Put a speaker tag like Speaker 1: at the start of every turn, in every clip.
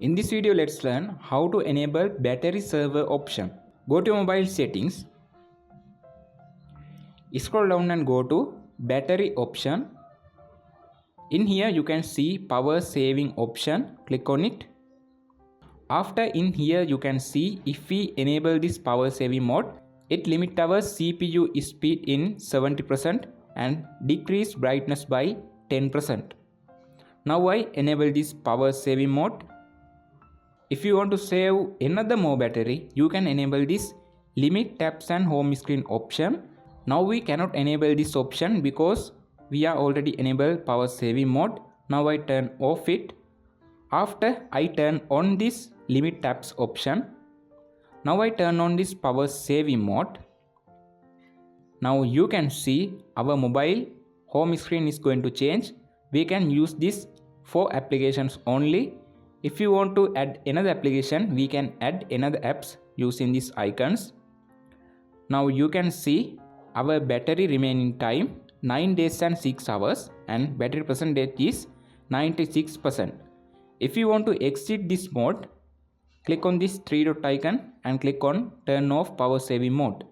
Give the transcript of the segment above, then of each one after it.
Speaker 1: In this video, let's learn how to enable battery saver option. Go to mobile settings, scroll down and go to battery option. In here you can see power saving option, click on it. After in here you can see if we enable this power saving mode, it limit our CPU speed in 70% and decrease brightness by 10%. Now I enable this power saving mode. If you want to save another more battery, you can enable this limit taps and home screen option. Now we cannot enable this option because we are already enabled power saving mode. Now I turn off it. After I turn on this limit taps option. Now I turn on this power saving mode. Now you can see our mobile home screen is going to change. We can use this for applications only. If you want to add another application, we can add another apps using these icons. Now you can see our battery remaining time 9 days and 6 hours and battery percentage is 96%. If you want to exit this mode, click on this 3 dot icon and click on turn off power saving mode.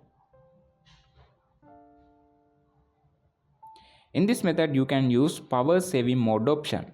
Speaker 1: In this method you can use power saving mode option.